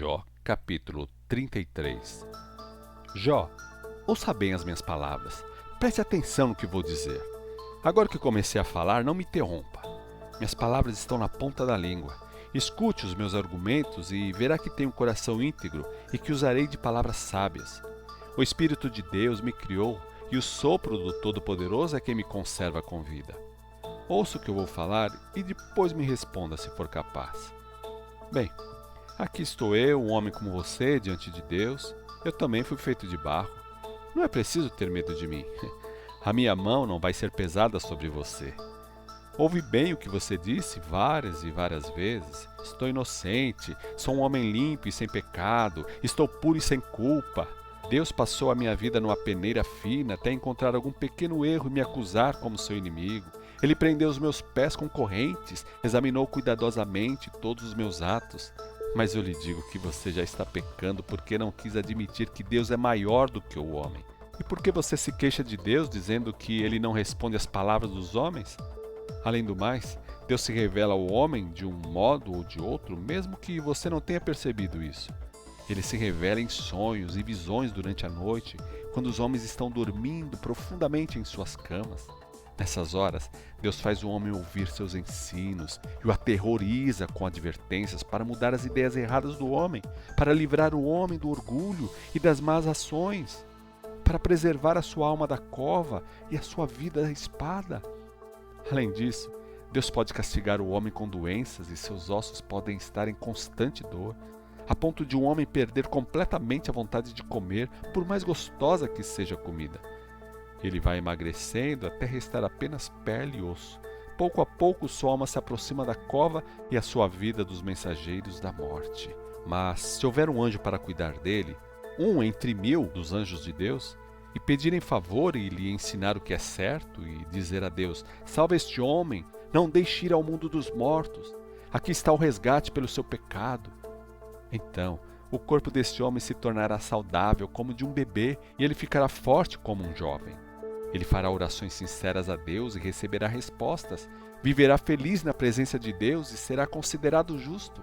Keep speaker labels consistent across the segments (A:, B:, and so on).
A: Jó, capítulo 33. Jó, ouça bem as minhas palavras. Preste atenção no que vou dizer. Agora que comecei a falar, não me interrompa. Minhas palavras estão na ponta da língua. Escute os meus argumentos e verá que tenho um coração íntegro e que usarei de palavras sábias. O Espírito de Deus me criou e o sopro do Todo-Poderoso é quem me conserva com vida. Ouça o que eu vou falar e depois me responda se for capaz. Bem, aqui estou eu, um homem como você, diante de Deus. Eu também fui feito de barro. Não é preciso ter medo de mim. A minha mão não vai ser pesada sobre você. Ouvi bem o que você disse várias e várias vezes. Estou inocente, sou um homem limpo e sem pecado, estou puro e sem culpa. Deus passou a minha vida numa peneira fina até encontrar algum pequeno erro e me acusar como seu inimigo. Ele prendeu os meus pés com correntes, examinou cuidadosamente todos os meus atos. Mas eu lhe digo que você já está pecando porque não quis admitir que Deus é maior do que o homem. E por que você se queixa de Deus dizendo que ele não responde às palavras dos homens? Além do mais, Deus se revela ao homem de um modo ou de outro, mesmo que você não tenha percebido isso. Ele se revela em sonhos e visões durante a noite, quando os homens estão dormindo profundamente em suas camas. Nessas horas, Deus faz o homem ouvir seus ensinos e o aterroriza com advertências para mudar as ideias erradas do homem, para livrar o homem do orgulho e das más ações, para preservar a sua alma da cova e a sua vida da espada. Além disso, Deus pode castigar o homem com doenças e seus ossos podem estar em constante dor, a ponto de um homem perder completamente a vontade de comer, por mais gostosa que seja a comida. Ele vai emagrecendo até restar apenas pele e osso. Pouco a pouco sua alma se aproxima da cova e a sua vida dos mensageiros da morte. Mas se houver um anjo para cuidar dele, um entre 1000 dos anjos de Deus, e pedir em favor e lhe ensinar o que é certo e dizer a Deus: salva este homem, não deixe ir ao mundo dos mortos, aqui está o resgate pelo seu pecado. Então, o corpo deste homem se tornará saudável como de um bebê e ele ficará forte como um jovem. Ele fará orações sinceras a Deus e receberá respostas, viverá feliz na presença de Deus e será considerado justo.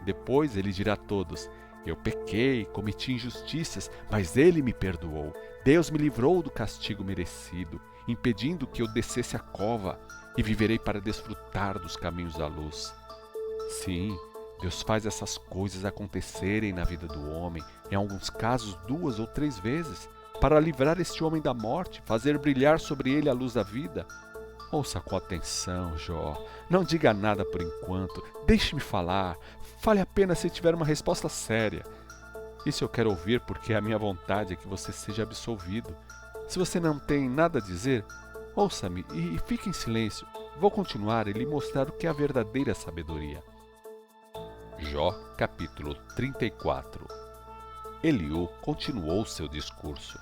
A: Depois ele dirá a todos: eu pequei, cometi injustiças, mas ele me perdoou. Deus me livrou do castigo merecido, impedindo que eu descesse a cova, e viverei para desfrutar dos caminhos da luz. Sim, Deus faz essas coisas acontecerem na vida do homem, em alguns casos 2 ou 3 vezes, para livrar este homem da morte, fazer brilhar sobre ele a luz da vida. Ouça com atenção, Jó. Não diga nada por enquanto. Deixe-me falar. Fale apenas se tiver uma resposta séria. Isso eu quero ouvir porque a minha vontade é que você seja absolvido. Se você não tem nada a dizer, ouça-me e fique em silêncio. Vou continuar e lhe mostrar o que é a verdadeira sabedoria. Jó, capítulo 34. Eliú continuou seu discurso.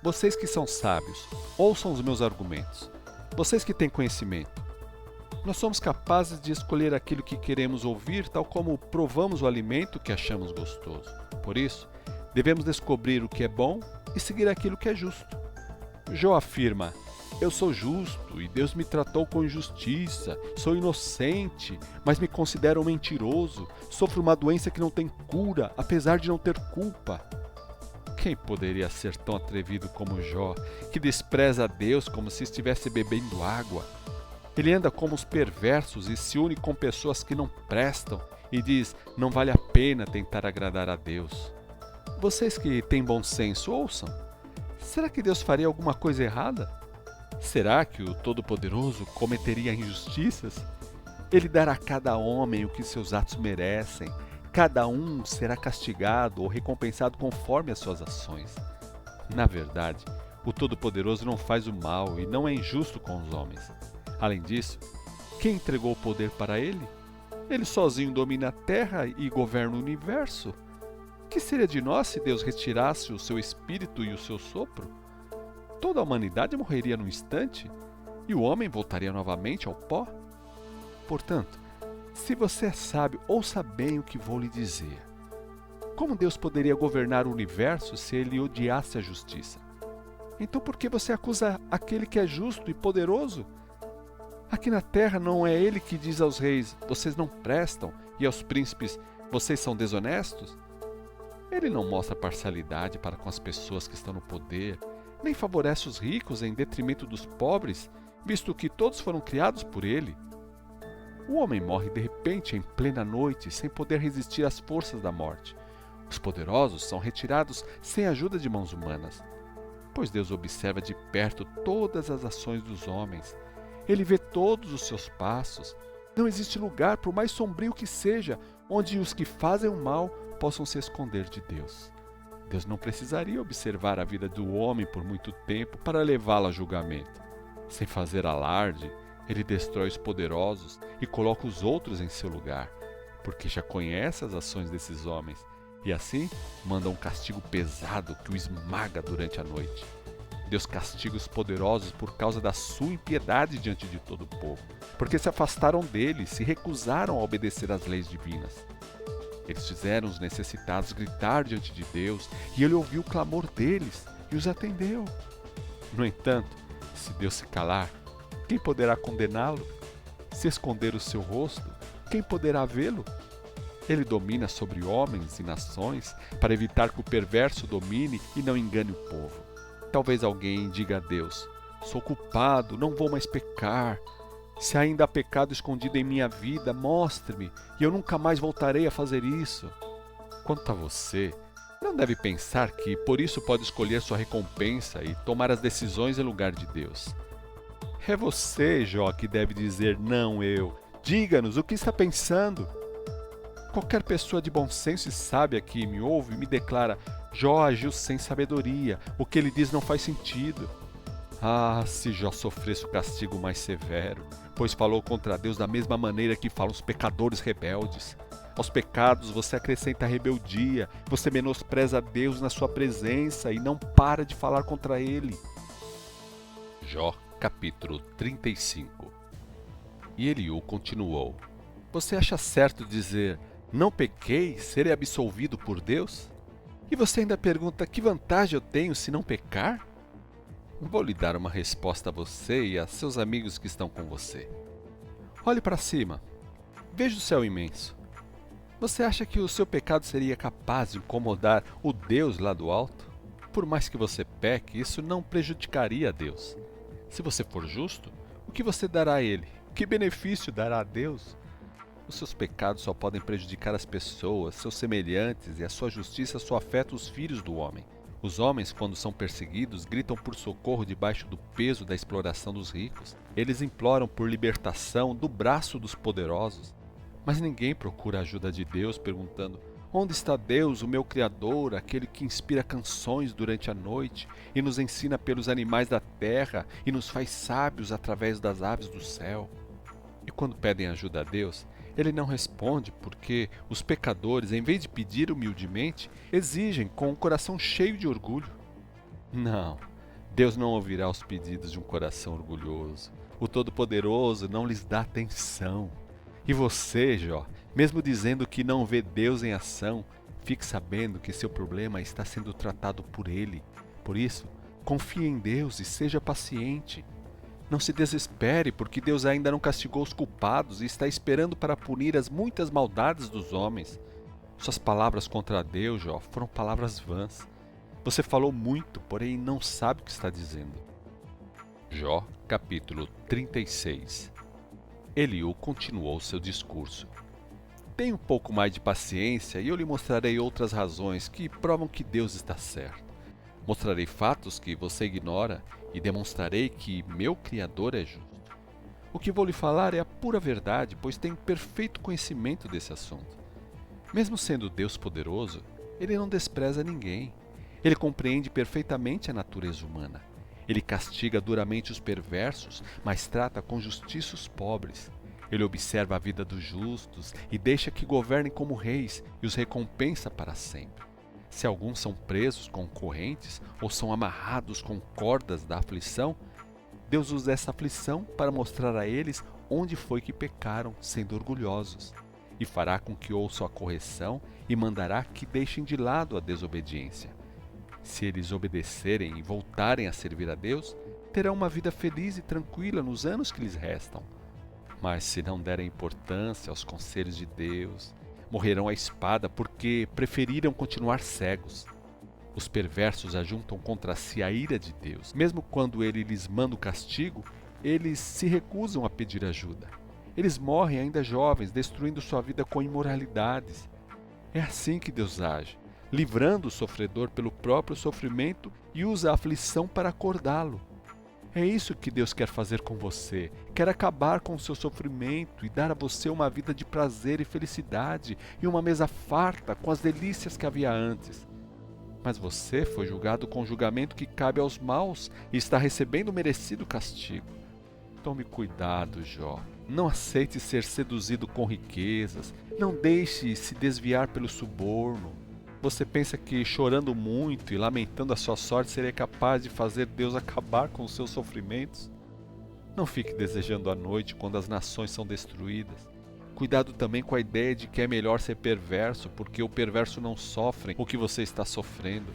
A: Vocês que são sábios, ouçam os meus argumentos. Vocês que têm conhecimento, nós somos capazes de escolher aquilo que queremos ouvir, tal como provamos o alimento que achamos gostoso. Por isso, devemos descobrir o que é bom e seguir aquilo que é justo. Jó afirma: eu sou justo e Deus me tratou com injustiça, sou inocente, mas me considero um mentiroso, sofro uma doença que não tem cura, apesar de não ter culpa. Quem poderia ser tão atrevido como Jó, que despreza a Deus como se estivesse bebendo água? Ele anda como os perversos e se une com pessoas que não prestam e diz: não vale a pena tentar agradar a Deus. Vocês que têm bom senso, ouçam. Será que Deus faria alguma coisa errada? Será que o Todo-Poderoso cometeria injustiças? Ele dará a cada homem o que seus atos merecem. Cada um será castigado ou recompensado conforme as suas ações. Na verdade, o Todo-Poderoso não faz o mal e não é injusto com os homens. Além disso, quem entregou o poder para ele? Ele sozinho domina a terra e governa o universo. Que seria de nós se Deus retirasse o seu espírito e o seu sopro? Toda a humanidade morreria num instante e o homem voltaria novamente ao pó. Portanto, se você é sábio, ouça bem o que vou lhe dizer. Como Deus poderia governar o universo se ele odiasse a justiça? Então por que você acusa aquele que é justo e poderoso? Aqui na terra não é ele que diz aos reis: vocês não prestam, e aos príncipes: Vocês são desonestos? Ele não mostra parcialidade para com as pessoas que estão no poder, nem favorece os ricos em detrimento dos pobres, visto que todos foram criados por ele. O homem morre de repente em plena noite, sem poder resistir às forças da morte. Os poderosos são retirados sem ajuda de mãos humanas, pois Deus observa de perto todas as ações dos homens. Ele vê todos os seus passos. Não existe lugar, por mais sombrio que seja, onde os que fazem o mal possam se esconder de Deus. Deus não precisaria observar a vida do homem por muito tempo para levá-lo a julgamento. Sem fazer alarde, ele destrói os poderosos e coloca os outros em seu lugar, porque já conhece as ações desses homens, e assim manda um castigo pesado que o esmaga durante a noite. Deus castiga os poderosos por causa da sua impiedade diante de todo o povo, porque se afastaram dele, se recusaram a obedecer às leis divinas. Eles fizeram os necessitados gritar diante de Deus, e ele ouviu o clamor deles e os atendeu. No entanto, se Deus se calar, quem poderá condená-lo? Se esconder o seu rosto, quem poderá vê-lo? Ele domina sobre homens e nações para evitar que o perverso domine e não engane o povo. Talvez alguém diga a Deus: sou culpado, não vou mais pecar. Se ainda há pecado escondido em minha vida, mostre-me, e eu nunca mais voltarei a fazer isso. Quanto a você, não deve pensar que por isso pode escolher sua recompensa e tomar as decisões em lugar de Deus. É você, Jó, que deve dizer não eu. Diga-nos o que está pensando. Qualquer pessoa de bom senso e sábia que me ouve me declara: Jó agiu sem sabedoria, o que ele diz não faz sentido. Ah, se Jó sofresse o castigo mais severo, pois falou contra Deus da mesma maneira que falam os pecadores rebeldes. Aos pecados você acrescenta a rebeldia, você menospreza Deus na sua presença e não para de falar contra ele. Jó, capítulo 35. E Eliú continuou: você acha certo dizer, não pequei, serei absolvido por Deus? E você ainda pergunta, que vantagem eu tenho se não pecar? Vou lhe dar uma resposta a você e a seus amigos que estão com você. Olhe para cima. Veja o céu imenso. Você acha que o seu pecado seria capaz de incomodar o Deus lá do alto? Por mais que você peque, isso não prejudicaria a Deus. Se você for justo, o que você dará a Ele? Que benefício dará a Deus? Os seus pecados só podem prejudicar as pessoas, seus semelhantes, e a sua justiça só afeta os filhos do homem. Os homens, quando são perseguidos, gritam por socorro debaixo do peso da exploração dos ricos. Eles imploram por libertação do braço dos poderosos. Mas ninguém procura a ajuda de Deus perguntando: onde está Deus, o meu Criador, aquele que inspira canções durante a noite e nos ensina pelos animais da terra e nos faz sábios através das aves do céu? E quando pedem ajuda a Deus, Ele não responde porque os pecadores, em vez de pedir humildemente, exigem com o coração cheio de orgulho. Não, Deus não ouvirá os pedidos de um coração orgulhoso. O Todo-Poderoso não lhes dá atenção. E você, Jó, mesmo dizendo que não vê Deus em ação, fique sabendo que seu problema está sendo tratado por Ele. Por isso, confie em Deus e seja paciente. Não se desespere, porque Deus ainda não castigou os culpados e está esperando para punir as muitas maldades dos homens. Suas palavras contra Deus, Jó, foram palavras vãs. Você falou muito, porém não sabe o que está dizendo. Jó, capítulo 36. Eliú continuou seu discurso. Tenha um pouco mais de paciência e eu lhe mostrarei outras razões que provam que Deus está certo. Mostrarei fatos que você ignora e demonstrarei que meu Criador é justo. O que vou lhe falar é a pura verdade, pois tenho perfeito conhecimento desse assunto. Mesmo sendo Deus poderoso, Ele não despreza ninguém. Ele compreende perfeitamente a natureza humana. Ele castiga duramente os perversos, mas trata com justiça os pobres. Ele observa a vida dos justos e deixa que governem como reis e os recompensa para sempre. Se alguns são presos com correntes ou são amarrados com cordas da aflição, Deus usa essa aflição para mostrar a eles onde foi que pecaram, sendo orgulhosos, e fará com que ouçam a correção e mandará que deixem de lado a desobediência. Se eles obedecerem e voltarem a servir a Deus, terão uma vida feliz e tranquila nos anos que lhes restam. Mas se não derem importância aos conselhos de Deus, morrerão à espada porque preferiram continuar cegos. Os perversos ajuntam contra si a ira de Deus. Mesmo quando ele lhes manda o castigo, eles se recusam a pedir ajuda. Eles morrem ainda jovens, destruindo sua vida com imoralidades. É assim que Deus age, livrando o sofredor pelo próprio sofrimento e usa a aflição para acordá-lo. É isso que Deus quer fazer com você. Quer acabar com o seu sofrimento e dar a você uma vida de prazer e felicidade e uma mesa farta com as delícias que havia antes. Mas você foi julgado com o julgamento que cabe aos maus e está recebendo o merecido castigo. Tome cuidado, Jó. Não aceite ser seduzido com riquezas. Não deixe se desviar pelo suborno. Você pensa que chorando muito e lamentando a sua sorte seria capaz de fazer Deus acabar com os seus sofrimentos? Não fique desejando a noite quando as nações são destruídas. Cuidado também com a ideia de que é melhor ser perverso, porque o perverso não sofre o que você está sofrendo.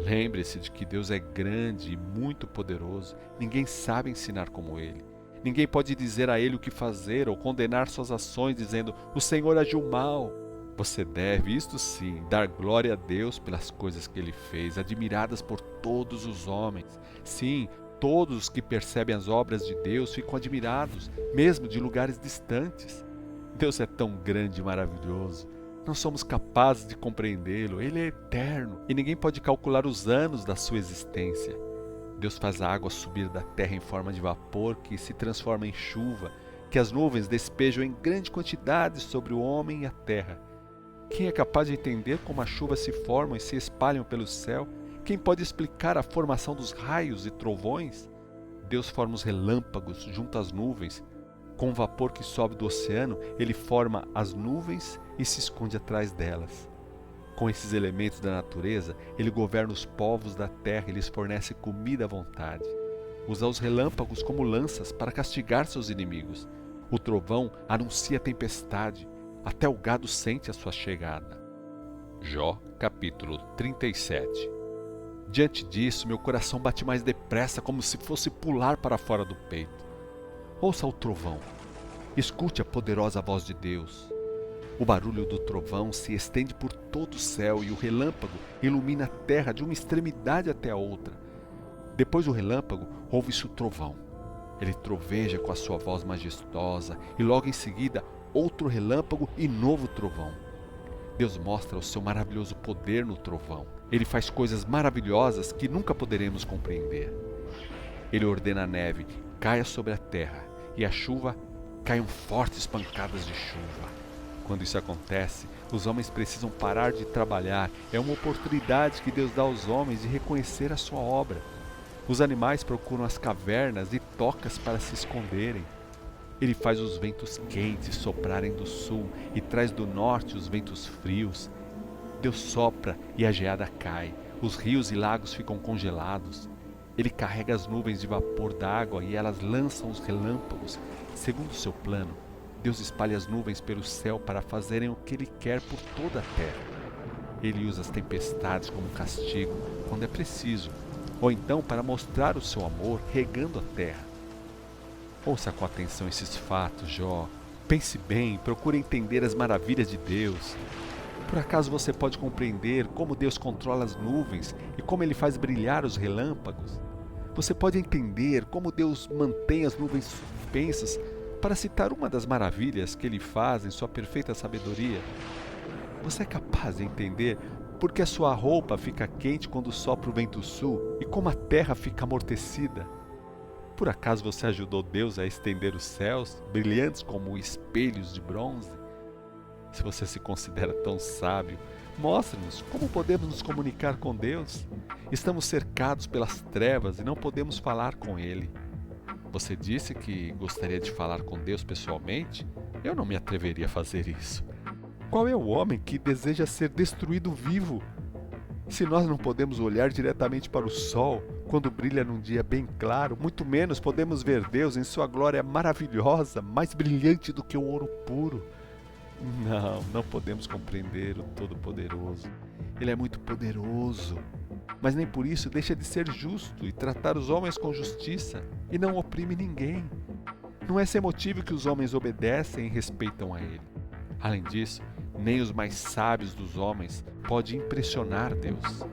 A: Lembre-se de que Deus é grande e muito poderoso. Ninguém sabe ensinar como Ele. Ninguém pode dizer a Ele o que fazer ou condenar suas ações dizendo: o Senhor agiu mal. Você deve, isto sim, dar glória a Deus pelas coisas que Ele fez, admiradas por todos os homens. Sim, todos os que percebem as obras de Deus ficam admirados, mesmo de lugares distantes. Deus é tão grande e maravilhoso. Não somos capazes de compreendê-lo. Ele é eterno e ninguém pode calcular os anos da sua existência. Deus faz a água subir da terra em forma de vapor que se transforma em chuva, que as nuvens despejam em grande quantidade sobre o homem e a terra. Quem é capaz de entender como as chuvas se formam e se espalham pelo céu? Quem pode explicar a formação dos raios e trovões? Deus forma os relâmpagos junto às nuvens. Com o vapor que sobe do oceano, ele forma as nuvens e se esconde atrás delas. Com esses elementos da natureza, ele governa os povos da terra e lhes fornece comida à vontade. Usa os relâmpagos como lanças para castigar seus inimigos. O trovão anuncia a tempestade. Até o gado sente a sua chegada. Jó, capítulo 37. Diante disso, meu coração bate mais depressa, como se fosse pular para fora do peito. Ouça o trovão. Escute a poderosa voz de Deus. O barulho do trovão se estende por todo o céu e o relâmpago ilumina a terra de uma extremidade até a outra. Depois do relâmpago, ouve-se o trovão. Ele troveja com a sua voz majestosa e logo em seguida outro relâmpago e novo trovão. Deus mostra o seu maravilhoso poder no trovão. Ele faz coisas maravilhosas que nunca poderemos compreender. Ele ordena a neve caia sobre a terra e a chuva caiam fortes pancadas de chuva. Quando isso acontece, os homens precisam parar de trabalhar. É uma oportunidade que Deus dá aos homens de reconhecer a sua obra. Os animais procuram as cavernas e tocas para se esconderem. Ele faz os ventos quentes soprarem do sul e traz do norte os ventos frios. Deus sopra e a geada cai. Os rios e lagos ficam congelados. Ele carrega as nuvens de vapor d'água e elas lançam os relâmpagos. Segundo o seu plano, Deus espalha as nuvens pelo céu para fazerem o que Ele quer por toda a terra. Ele usa as tempestades como castigo, quando é preciso, ou então para mostrar o seu amor regando a terra. Ouça com atenção esses fatos, Jó. Pense bem, procure entender as maravilhas de Deus. Por acaso você pode compreender como Deus controla as nuvens e como Ele faz brilhar os relâmpagos? Você pode entender como Deus mantém as nuvens suspensas, para citar uma das maravilhas que Ele faz em sua perfeita sabedoria? Você é capaz de entender por que a sua roupa fica quente quando sopra o vento sul e como a terra fica amortecida? Por acaso você ajudou Deus a estender os céus, brilhantes como espelhos de bronze? Se você se considera tão sábio, mostre-nos como podemos nos comunicar com Deus. Estamos cercados pelas trevas e não podemos falar com Ele. Você disse que gostaria de falar com Deus pessoalmente? Eu não me atreveria a fazer isso. Qual é o homem que deseja ser destruído vivo? Se nós não podemos olhar diretamente para o sol quando brilha num dia bem claro, muito menos podemos ver Deus em sua glória maravilhosa, mais brilhante do que o ouro puro. Não podemos compreender o Todo-Poderoso. Ele é muito poderoso, mas nem por isso deixa de ser justo e tratar os homens com justiça, e não oprime ninguém. Não é sem motivo que os homens obedecem e respeitam a Ele. Além disso, Nem os mais sábios dos homens pode impressionar Deus.